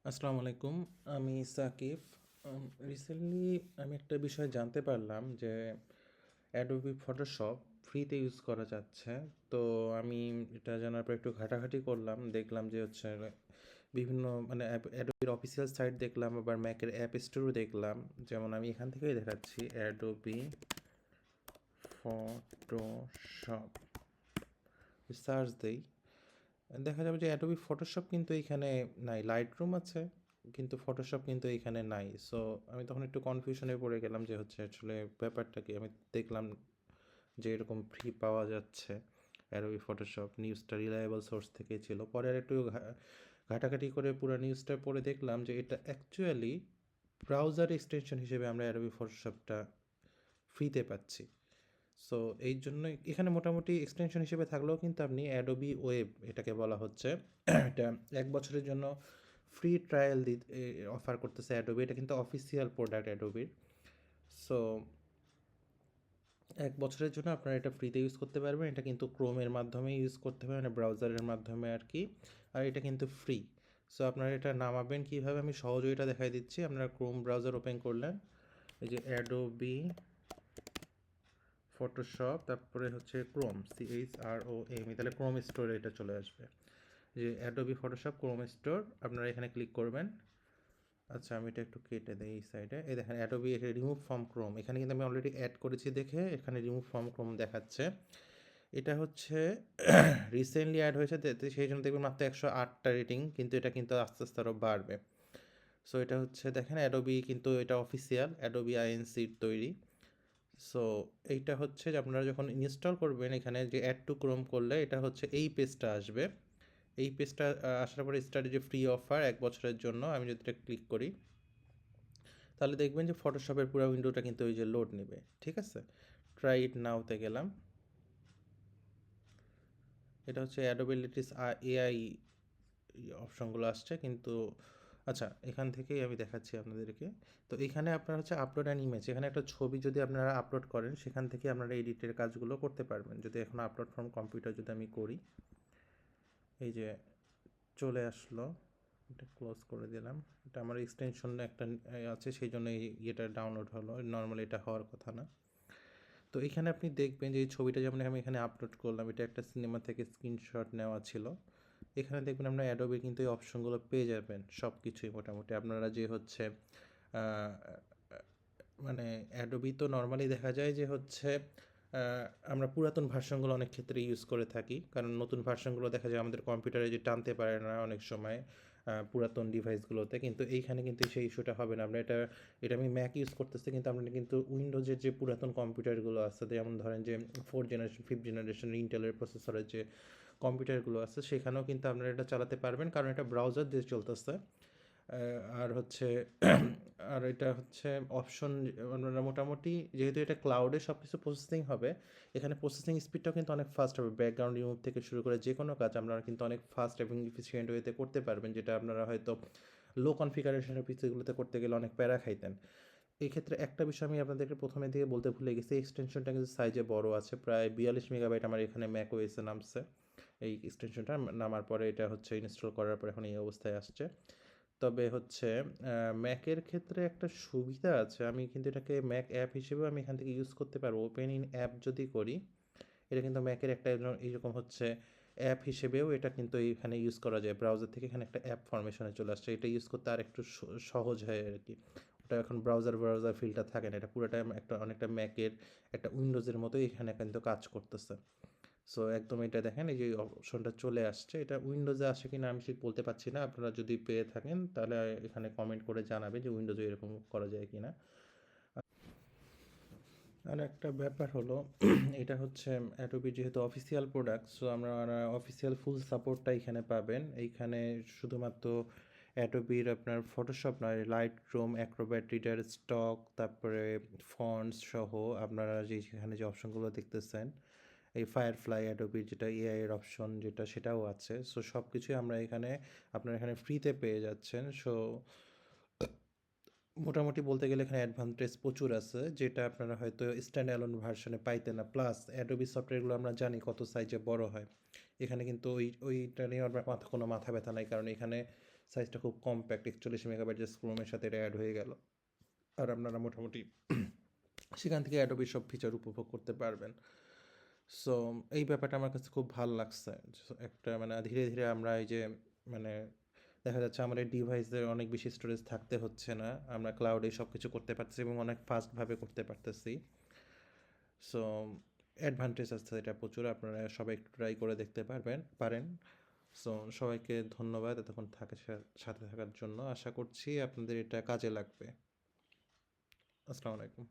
আসসালামু আলাইকুম। আমি সাকিব। রিসেন্টলি আমি একটা বিষয় জানতে পারলাম যে অ্যাডোবি ফটোশপ ফ্রিতে ইউজ করা যাচ্ছে। তো আমি এটা জানার পর একটু ঘাটাঘাটি করলাম। দেখলাম যে হচ্ছে বিভিন্ন মানে অ্যাডোবির অফিসিয়াল সাইট দেখলাম, আবার ম্যাকের অ্যাপ স্টোরও দেখলাম। যেমন আমি এখান থেকেই দেখাচ্ছি, অ্যাডোবি ফটোশপ সার্চ দেই, দেখা যাবে যে অ্যাডোবি ফটোশপ কিন্তু এইখানে নাই। লাইটরুম আছে কিন্তু ফটোশপ কিন্তু এইখানে নাই। সো আমি তখন একটু কনফিউশনে পড়ে গেলাম যে হচ্ছে আসলে ব্যাপারটা কি। আমি দেখলাম যে এরকম ফ্রি পাওয়া যাচ্ছে অ্যাডোবি ফটোশপ, নিউজটা রিলায়েবল সোর্স থেকে ছিল। পরে আর একটু ঘাটাঘাটি করে পুরো নিউজটা পড়ে দেখলাম যে এটা অ্যাকচুয়ালি ব্রাউজার এক্সটেনশন হিসেবে আমরা অ্যাডোবি ফটোশপটা ফ্রিতে পাচ্ছি। সো এই জন্যই এখানে মোটামুটি এক্সটেনশন হিসেবে থাকলেও কিন্তু আপনি অ্যাডোবি ওয়েব এটাকে বলা হচ্ছে, এটা 1 বছরের জন্য ফ্রি ট্রায়াল অফার করতেছে অ্যাডোবি। এটা কিন্তু অফিসিয়াল প্রোডাক্ট অ্যাডোবির। সো 1 বছরের জন্য আপনারা এটা ফ্রিতে ইউজ করতে পারবেন। এটা কিন্তু ক্রোমের মাধ্যমে ইউজ করতে পারবেন, ব্রাউজারের মাধ্যমে আর কি। আর এটা কিন্তু ফ্রি। সো আপনারা এটা নামাবেন কীভাবে আমি সহজে এটা দেখাই দিচ্ছি। আপনারা ক্রোম ব্রাউজার ওপেন করলেন, এই যে অ্যাডোবি ফটোশপ, তারপরে হচ্ছে ক্রোম, CHROM, তাহলে ক্রোম স্টোরে এটা চলে আসবে, যে অ্যাডোবি ফটোশপ ক্রোম স্টোর। আপনারা এখানে ক্লিক করবেন। আচ্ছা, আমি এটা একটু কেটে দিই এই সাইডে। এই দেখেন অ্যাডোবি রিমুভ ফ্রম ক্রোম, এখানে কিন্তু আমি অলরেডি অ্যাড করেছি দেখে এখানে রিমুভ ফ্রম ক্রোম দেখাচ্ছে। এটা হচ্ছে রিসেন্টলি অ্যাড হয়েছে, সেই জন্য দেখবেন মাত্র 108টা রেটিং, কিন্তু এটা কিন্তু আস্তে আস্তে আরও বাড়বে। সো এটা হচ্ছে দেখেন অ্যাডোবি কিন্তু এটা অফিসিয়াল অ্যাডোবি আইএনসির তৈরি। সো এইটা হচ্ছে যে আপনারা যখন ইনস্টল করবেন, এখানে যে অ্যাড টু ক্রোম করলে এটা হচ্ছে এই পেজটা আসবে। এই পেজটা আসার পরে স্টার্ট যে ফ্রি অফার 1 বছরের জন্য, আমি যদি এটা ক্লিক করি তাহলে দেখবেন যে ফটোশপের পুরো উইন্ডোটা কিন্তু ওই যে লোড নেবে। ঠিক আছে, ট্রাই ইট নাওতে গেলাম। এটা হচ্ছে অ্যাডোবি লেটেস্ট এআই অপশনগুলো আসছে কিন্তু। আচ্ছা, এখান থেকেই আমি দেখাচ্ছি আপনাদেরকে। তো এখানে আপনার হচ্ছে আপলোড অ্যান ইমেজ, এখানে একটা ছবি যদি আপনারা আপলোড করেন সেখান থেকে আপনারা এডিটের কাজগুলো করতে পারবেন। যদি এখন আপলোড ফ্রম কম্পিউটার যদি আমি করি, এই যে চলে আসলো, এটা ক্লোজ করে দিলাম। এটা আমার এক্সটেনশন একটা আছে, সেই জন্য এই ইয়েটা ডাউনলোড হলো, নর্মালি এটা হওয়ার কথা না। তো এখানে আপনি দেখবেন যে এই ছবিটা যেমন আমি এখানে আপলোড করলাম, এটা একটা সিনেমা থেকে স্ক্রিনশট নেওয়া ছিল। এখানে দেখবেন আপনার অ্যাডোবে কিন্তু এই অপশনগুলো পেয়ে যাবেন সব কিছুই মোটামুটি। আপনারা যে হচ্ছে মানে অ্যাডোবি তো নর্মালি দেখা যায় যে হচ্ছে আমরা পুরাতন ভার্সনগুলো অনেক ক্ষেত্রে ইউজ করে থাকি, কারণ নতুন ভার্সনগুলো দেখা যায় আমাদের কম্পিউটারে যে টানতে পারে না অনেক সময় পুরাতন ডিভাইসগুলোতে। কিন্তু এইখানে কিন্তু সেই ইস্যুটা হবে না। আমরা এটা আমি ম্যাক ইউজ করতেছি, কিন্তু আমরা কিন্তু উইন্ডোজের যে পুরাতন কম্পিউটারগুলো আছে, যেমন ধরেন যে 4th জেনারেশন 5th জেনারেশন ইন্টেলের প্রসেসরের যে কম্পিউটারগুলো আছে, সেখানেও কিন্তু আপনারা এটা চালাতে পারবেন, কারণ এটা ব্রাউজার দিয়ে চলতেছে। আর হচ্ছে আর এটা হচ্ছে অপশন, আপনারা মোটামুটি যেহেতু এটা ক্লাউডে সব কিছু প্রসেসিং হবে, এখানে প্রসেসিং স্পিডটাও কিন্তু অনেক ফাস্ট হবে। ব্যাকগ্রাউন্ড রিমুভ থেকে শুরু করে যে কোনো কাজ আপনারা কিন্তু অনেক ফাস্ট এবং এফিসিয়েন্ট ওয়েতে করতে পারবেন, যেটা আপনারা হয়তো লো কনফিগারেশনের পিসিগুলোতে করতে গেলে অনেক প্যারা খাইতেন। এই ক্ষেত্রে একটা বিষয় আমি আপনাদেরকে প্রথমে দিয়ে বলতে ভুলে গেছি, এক্সটেনশনটা কিন্তু সাইজে বড় আছে, প্রায় 42 মেগাবাইট আমার এখানে ম্যাক ওএসে নামছে। এই এক্সটেনশনটা নামার পরে এটা হচ্ছে ইনস্টল করার পর এখন এই অবস্থায় আসছে। তবে হচ্ছে ম্যাকের ক্ষেত্রে একটা সুবিধা আছে, আমি কিন্তু এটাকে ম্যাক অ্যাপ হিসেবেও আমি এখান থেকে ইউজ করতে পারবো। ওপেন ইন অ্যাপ যদি করি, এটা কিন্তু ম্যাকের একটা এইরকম হচ্ছে অ্যাপ হিসেবেও এটা কিন্তু এইখানে ইউজ করা যায়। ব্রাউজার থেকে এখানে একটা অ্যাপ ফরমেশনে চলে আসছে, এটা ইউজ করতে আর একটু সহজ হয় আর কি। ওটা এখন ব্রাউজার ফিল্টার থাকে না, এটা পুরোটা একটা অনেকটা ম্যাকের একটা উইন্ডোজের মতোই এখানে কিন্তু কাজ করতেছে। সো একদম এটা দেখেন এই যে অপশনটা চলে আসছে, এটা উইন্ডোজে আসে কিনা আমি ঠিক বলতে পারছি না। আপনারা যদি পেয়ে থাকেন তাহলে এখানে কমেন্ট করে জানাবে যে উইন্ডোজে এরকম করা যায় কিনা। আর একটা ব্যাপার হলো এটা হচ্ছে অ্যাডোবি যেহেতু অফিসিয়াল প্রোডাক্ট, সো আমরা অফিসিয়াল ফুল সাপোর্টটা এখানে পাবেন। এইখানে শুধুমাত্র অ্যাডোবির আপনার ফটোশপ নয়, light room, Acrobat, reader, stock, তারপরে ফন্টস সহ আপনারা যেখানে যে অপশনগুলো দেখতেছেন, এই ফায়ারফ্লাই অ্যাডোবির যেটা এআই এর অপশন যেটা, সেটাও আছে। সো সব কিছুই আমরা এখানে আপনারা এখানে ফ্রিতে পেয়ে যাচ্ছেন। সো মোটামুটি বলতে গেলে এখানে অ্যাডভান্টেজ প্রচুর আছে, যেটা আপনারা হয়তো স্ট্যান্ড অ্যালোন ভার্সনে পাইতেন না। প্লাস অ্যাডোবি সফটওয়্যারগুলো আমরা জানি কত সাইজে বড় হয়, এখানে কিন্তু ওইটা নিয়ে আমার কোনো মাথা ব্যথা নাই, কারণ এখানে সাইজটা খুব কম্প্যাক্ট, 41 মেগাবাইট জাস্ট ক্রোমের সাথে এটা অ্যাড হয়ে গেল, আর আপনারা মোটামুটি সেখান থেকে অ্যাডোবির সব ফিচার উপভোগ করতে পারবেন। সো এই ব্যাপারটা আমার কাছে খুব ভালো লাগছে। একটা মানে ধীরে ধীরে আমরা এই যে মানে দেখা যাচ্ছে আমাদের ডিভাইসের অনেক বেশি স্টোরেজ থাকতে হচ্ছে না, আমরা ক্লাউডে সব কিছু করতে পারতেছি এবং অনেক ফাস্টভাবে করতে পারতেছি। সো অ্যাডভান্টেজ আছে এটা প্রচুর, আপনারা সবাই একটু ট্রাই করে দেখতে পারেন। সো সবাইকে ধন্যবাদ এতক্ষণ সাথে থাকার জন্য। আশা করছি আপনাদের এটা কাজে লাগবে। আসসালামু আলাইকুম।